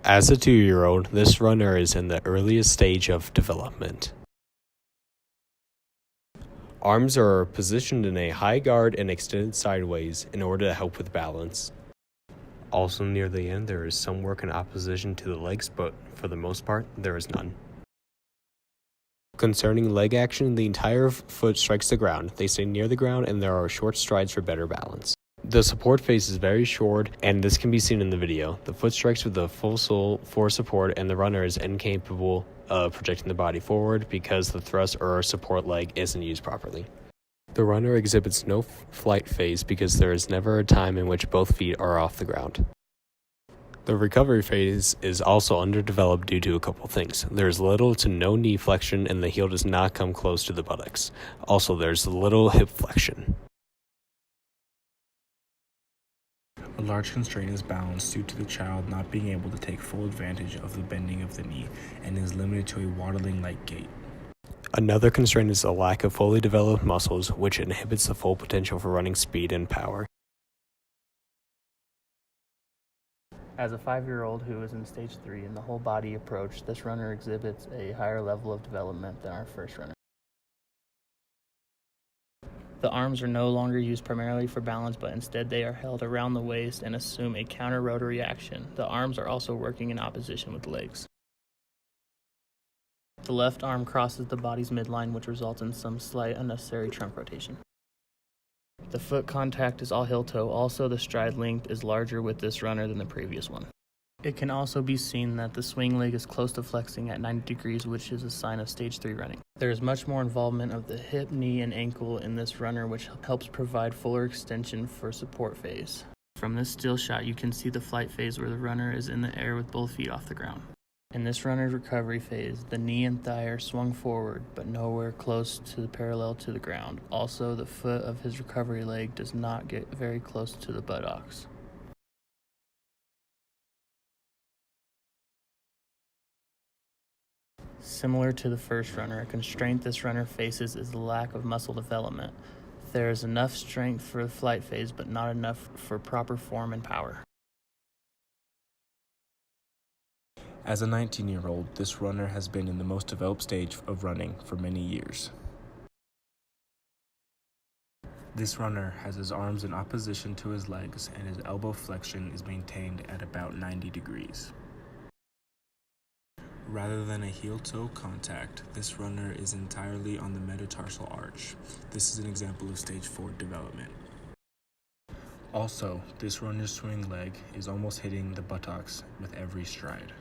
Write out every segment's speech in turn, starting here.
As a 2-year-old, this runner is in the earliest stage of development. Arms are positioned in a high guard and extended sideways in order to help with balance. Also near the end, there is some work in opposition to the legs, but for the most part, there is none. Concerning leg action, the entire foot strikes the ground. They stay near the ground and there are short strides for better balance. The support phase is very short, and this can be seen in the video. The foot strikes with the full sole for support, and the runner is incapable of projecting the body forward because the thrust or support leg isn't used properly. The runner exhibits no flight phase because there is never a time in which both feet are off the ground. The recovery phase is also underdeveloped due to a couple things. There's little to no knee flexion, and the heel does not come close to the buttocks. Also, there's little hip flexion. A large constraint is balance due to the child not being able to take full advantage of the bending of the knee and is limited to a waddling-like gait. Another constraint is a lack of fully developed muscles, which inhibits the full potential for running speed and power. As a 5-year-old who is in stage 3 in the whole body approach, this runner exhibits a higher level of development than our first runner. The arms are no longer used primarily for balance, but instead they are held around the waist and assume a counter-rotary action. The arms are also working in opposition with the legs. The left arm crosses the body's midline, which results in some slight unnecessary trunk rotation. The foot contact is all heel-toe. Also, the stride length is larger with this runner than the previous one. It can also be seen that the swing leg is close to flexing at 90 degrees, which is a sign of stage 3 running. There is much more involvement of the hip, knee, and ankle in this runner, which helps provide fuller extension for support phase. From this still shot, you can see the flight phase where the runner is in the air with both feet off the ground. In this runner's recovery phase, the knee and thigh are swung forward, but nowhere close to the parallel to the ground. Also, the foot of his recovery leg does not get very close to the buttocks. Similar to the first runner, a constraint this runner faces is the lack of muscle development. There is enough strength for the flight phase, but not enough for proper form and power. As a 19-year-old, this runner has been in the most developed stage of running for many years. This runner has his arms in opposition to his legs, and his elbow flexion is maintained at about 90 degrees. Rather than a heel-toe contact, this runner is entirely on the metatarsal arch. This is an example of stage 4 development. Also, this runner's swing leg is almost hitting the buttocks with every stride.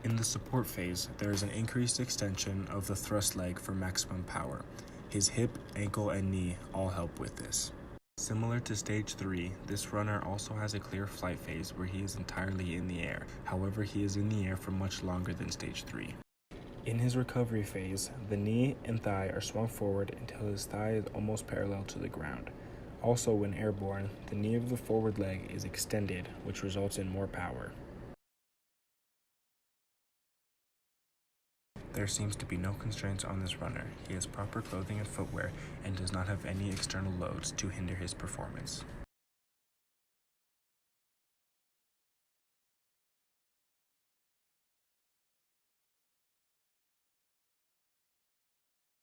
In the support phase, there is an increased extension of the thrust leg for maximum power. His hip, ankle, and knee all help with this. Similar to stage 3, this runner also has a clear flight phase where he is entirely in the air. However, he is in the air for much longer than stage 3. In his recovery phase, the knee and thigh are swung forward until his thigh is almost parallel to the ground. Also, when airborne, the knee of the forward leg is extended, which results in more power. There seems to be no constraints on this runner. He has proper clothing and footwear and does not have any external loads to hinder his performance.